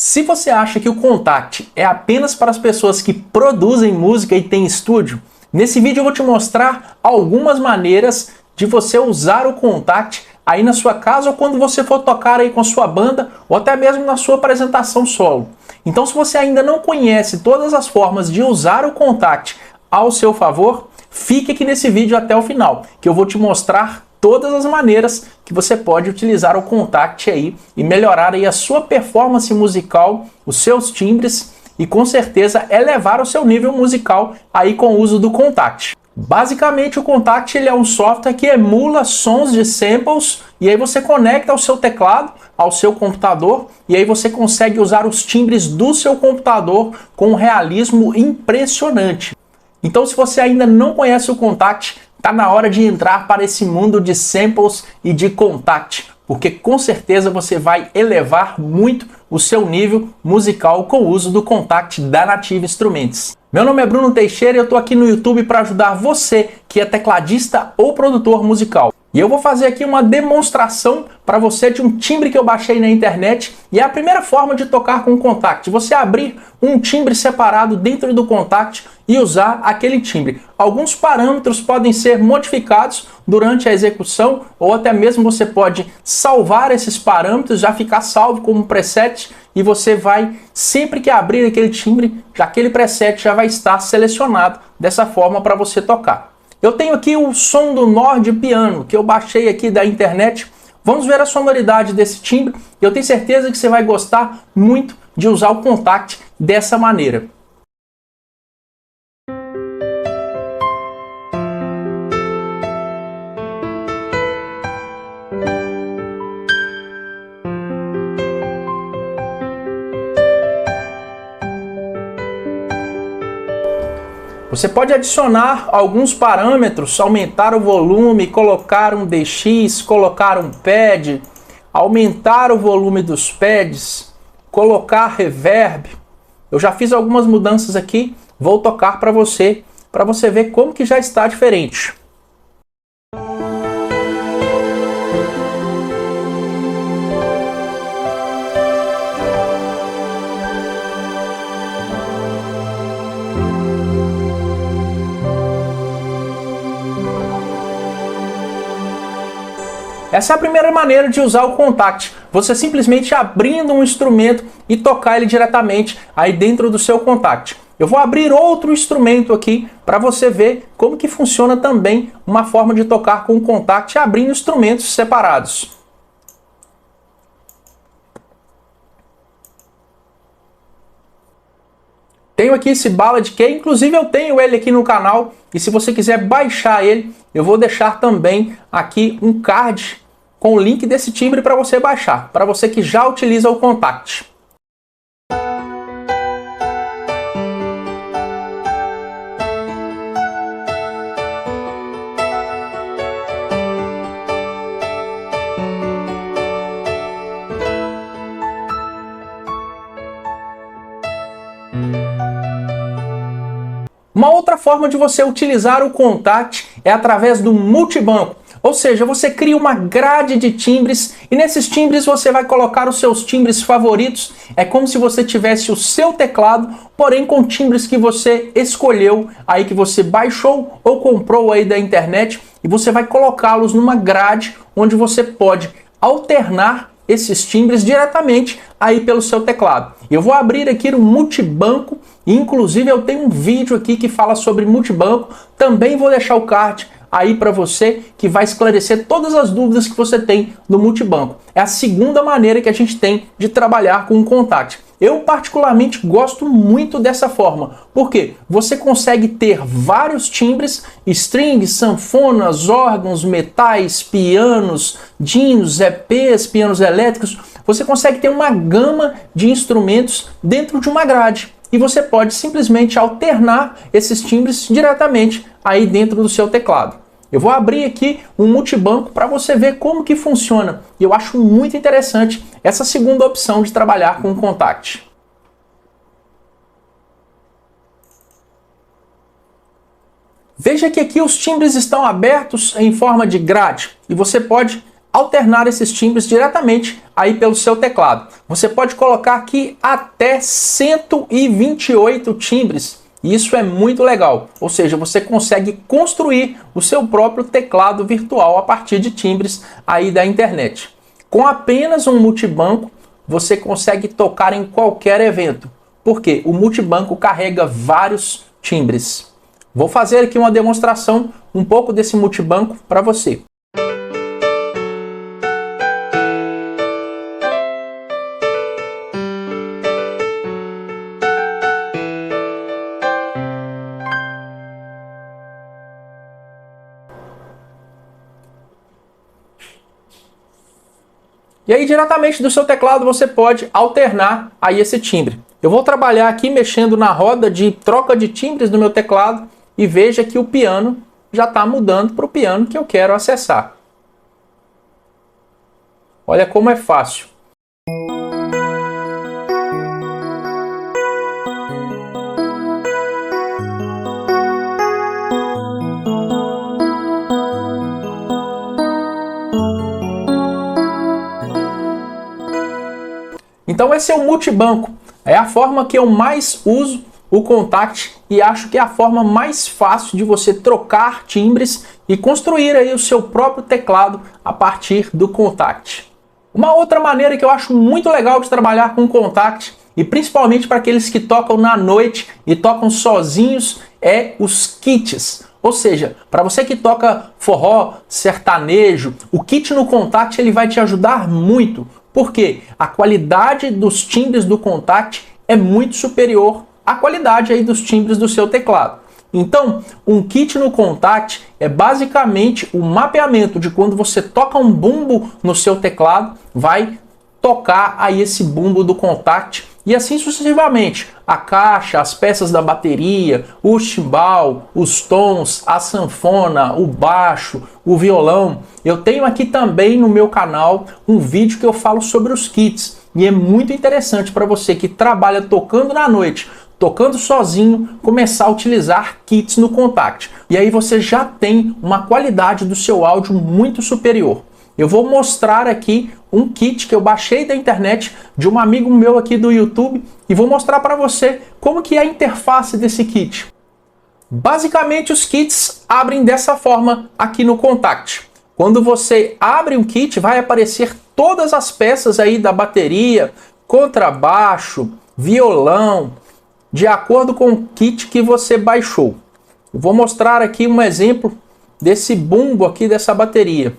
Se você acha que o Kontact é apenas para as pessoas que produzem música e têm estúdio, nesse vídeo eu vou te mostrar algumas maneiras de você usar o Kontact aí na sua casa ou quando você for tocar aí com a sua banda ou até mesmo na sua apresentação solo. Então, se você ainda não conhece todas as formas de usar o Kontact ao seu favor, fique aqui nesse vídeo até o final, que eu vou te mostrar todas as maneiras que você pode utilizar o Kontact aí e melhorar aí a sua performance musical, os seus timbres e com certeza elevar o seu nível musical aí com o uso do Kontact. Basicamente o Kontact ele é um software que emula sons de samples e aí você conecta ao seu teclado, ao seu computador e aí você consegue usar os timbres do seu computador com um realismo impressionante. Então, se você ainda não conhece o Kontact, tá na hora de entrar para esse mundo de samples e de Kontact, porque com certeza você vai elevar muito o seu nível musical com o uso do Kontact da Native Instruments. Meu nome é Bruno Teixeira e eu tô aqui no YouTube para ajudar você que é tecladista ou produtor musical. E eu vou fazer aqui uma demonstração para você de um timbre que eu baixei na internet e é a primeira forma de tocar com o Kontact. Você abrir um timbre separado dentro do Kontact e usar aquele timbre. Alguns parâmetros podem ser modificados durante a execução ou até mesmo você pode salvar esses parâmetros, já ficar salvo como preset e você vai, sempre que abrir aquele timbre, aquele preset já vai estar selecionado dessa forma para você tocar. Eu tenho aqui o som do Nord Piano, que eu baixei aqui da internet. Vamos ver a sonoridade desse timbre. Eu tenho certeza que você vai gostar muito de usar o Kontact dessa maneira. Você pode adicionar alguns parâmetros, aumentar o volume, colocar um DX, colocar um pad, aumentar o volume dos pads, colocar reverb. Eu já fiz algumas mudanças aqui, vou tocar para você ver como que já está diferente. Essa é a primeira maneira de usar o Kontact, você simplesmente abrindo um instrumento e tocar ele diretamente aí dentro do seu Kontact. Eu vou abrir outro instrumento aqui para você ver como que funciona também uma forma de tocar com o Kontact abrindo instrumentos separados. Tenho aqui esse Ballad Key, inclusive eu tenho ele aqui no canal e se você quiser baixar ele, eu vou deixar também aqui um card com o link desse timbre para você baixar, para você que já utiliza o Kontact. Uma outra forma de você utilizar o Kontact é através do multibanco, ou seja, você cria uma grade de timbres e nesses timbres você vai colocar os seus timbres favoritos. É como se você tivesse o seu teclado, porém com timbres que você escolheu, aí que você baixou ou comprou aí da internet e você vai colocá-los numa grade onde você pode alternar esses timbres diretamente aí pelo seu teclado. Eu vou abrir aqui o multibanco, inclusive eu tenho um vídeo aqui que fala sobre multibanco, também vou deixar o card aí para você que vai esclarecer todas as dúvidas que você tem no multibanco. É a segunda maneira que a gente tem de trabalhar com o Kontact. Eu particularmente gosto muito dessa forma, porque você consegue ter vários timbres, strings, sanfonas, órgãos, metais, pianos, dinos, EPs, pianos elétricos. Você consegue ter uma gama de instrumentos dentro de uma grade. E você pode simplesmente alternar esses timbres diretamente aí dentro do seu teclado. Eu vou abrir aqui um multibanco para você ver como que funciona. E eu acho muito interessante essa segunda opção de trabalhar com o Kontact. Veja que aqui os timbres estão abertos em forma de grade e você pode alternar esses timbres diretamente aí pelo seu teclado. Você pode colocar aqui até 128 timbres. Isso é muito legal, ou seja, você consegue construir o seu próprio teclado virtual a partir de timbres aí da internet. Com apenas um multibanco, você consegue tocar em qualquer evento, porque o multibanco carrega vários timbres. Vou fazer aqui uma demonstração um pouco desse multibanco para você. E aí, diretamente do seu teclado, você pode alternar aí esse timbre. Eu vou trabalhar aqui mexendo na roda de troca de timbres do meu teclado e veja que o piano já está mudando para o piano que eu quero acessar. Olha como é fácil. Então esse é o multibanco, é a forma que eu mais uso o Kontact e acho que é a forma mais fácil de você trocar timbres e construir aí o seu próprio teclado a partir do Kontact. Uma outra maneira que eu acho muito legal de trabalhar com o Kontact, e principalmente para aqueles que tocam na noite e tocam sozinhos, é os kits. Ou seja, para você que toca forró, sertanejo, o kit no Kontact ele vai te ajudar muito. Porque a qualidade dos timbres do Kontact é muito superior à qualidade aí dos timbres do seu teclado. Então, um kit no Kontact é basicamente o mapeamento de quando você toca um bumbo no seu teclado, vai tocar aí esse bumbo do Kontact e assim sucessivamente. A caixa, as peças da bateria, o chimbal, os tons, a sanfona, o baixo, o violão. Eu tenho aqui também no meu canal um vídeo que eu falo sobre os kits e é muito interessante para você que trabalha tocando na noite, tocando sozinho, começar a utilizar kits no Kontact. E aí você já tem uma qualidade do seu áudio muito superior. Eu vou mostrar aqui um kit que eu baixei da internet de um amigo meu aqui do YouTube e vou mostrar para você como que é a interface desse kit. Basicamente os kits abrem dessa forma aqui no Kontact. Quando você abre um kit, vai aparecer todas as peças aí da bateria, contrabaixo, violão, de acordo com o kit que você baixou. Eu vou mostrar aqui um exemplo desse bumbo aqui dessa bateria.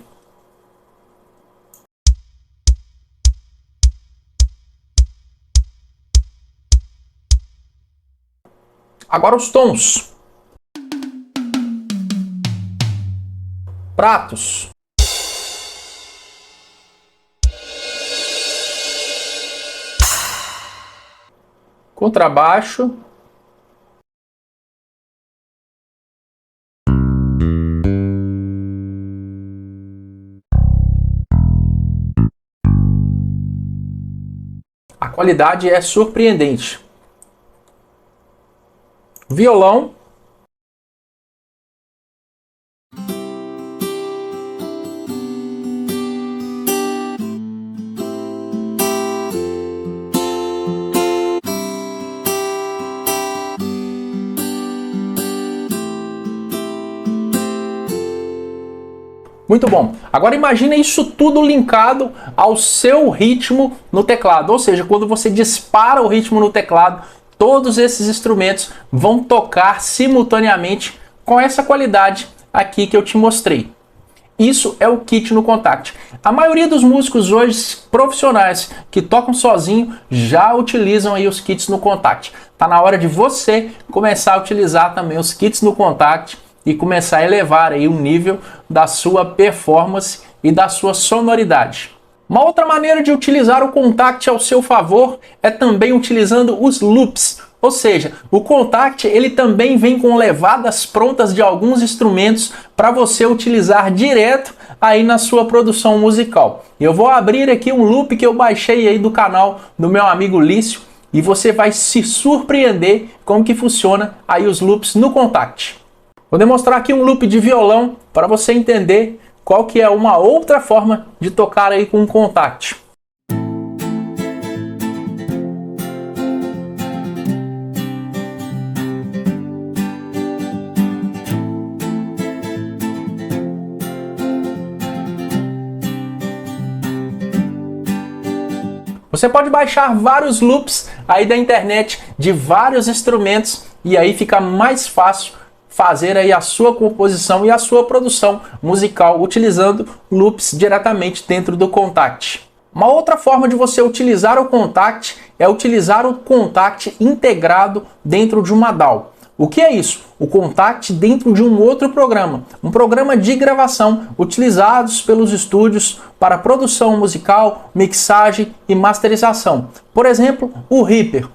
Agora os tons. Pratos. Contrabaixo. A qualidade é surpreendente. Violão. Muito bom. Agora imagina isso tudo linkado ao seu ritmo no teclado. Ou seja, quando você dispara o ritmo no teclado, todos esses instrumentos vão tocar simultaneamente com essa qualidade aqui que eu te mostrei. Isso é o kit no Kontact. A maioria dos músicos hoje profissionais que tocam sozinho já utilizam aí os kits no Kontact. Tá na hora de você começar a utilizar também os kits no Kontact e começar a elevar aí o nível da sua performance e da sua sonoridade. Uma outra maneira de utilizar o Kontact ao seu favor é também utilizando os loops. Ou seja, o Kontact ele também vem com levadas prontas de alguns instrumentos para você utilizar direto aí na sua produção musical. Eu vou abrir aqui um loop que eu baixei aí do canal do meu amigo Lício e você vai se surpreender como que funciona aí os loops no Kontact. Vou demonstrar aqui um loop de violão para você entender qual que é uma outra forma de tocar aí com o Kontakt. Você pode baixar vários loops aí da internet de vários instrumentos e aí fica mais fácil fazer aí a sua composição e a sua produção musical utilizando loops diretamente dentro do Kontakt. Uma outra forma de você utilizar o Kontakt é utilizar o Kontakt integrado dentro de uma DAW. O que é isso? O Kontakt dentro de um outro programa, um programa de gravação utilizados pelos estúdios para produção musical, mixagem e masterização. Por exemplo, o Reaper.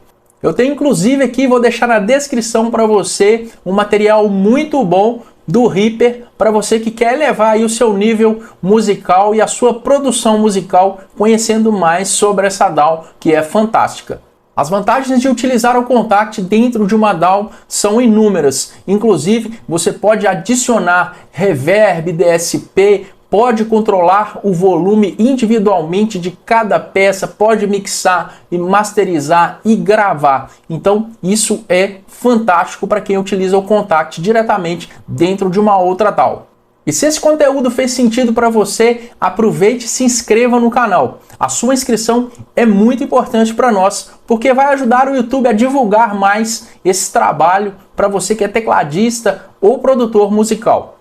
Eu tenho inclusive aqui, vou deixar na descrição para você um material muito bom do Reaper para você que quer elevar aí o seu nível musical e a sua produção musical conhecendo mais sobre essa DAW que é fantástica. As vantagens de utilizar o Kontakt dentro de uma DAW são inúmeras. Inclusive, você pode adicionar reverb, DSP, pode controlar o volume individualmente de cada peça, pode mixar e masterizar e gravar. Então, isso é fantástico para quem utiliza o Kontakt diretamente dentro de uma outra DAW. E se esse conteúdo fez sentido para você, aproveite e se inscreva no canal. A sua inscrição é muito importante para nós, porque vai ajudar o YouTube a divulgar mais esse trabalho para você que é tecladista ou produtor musical.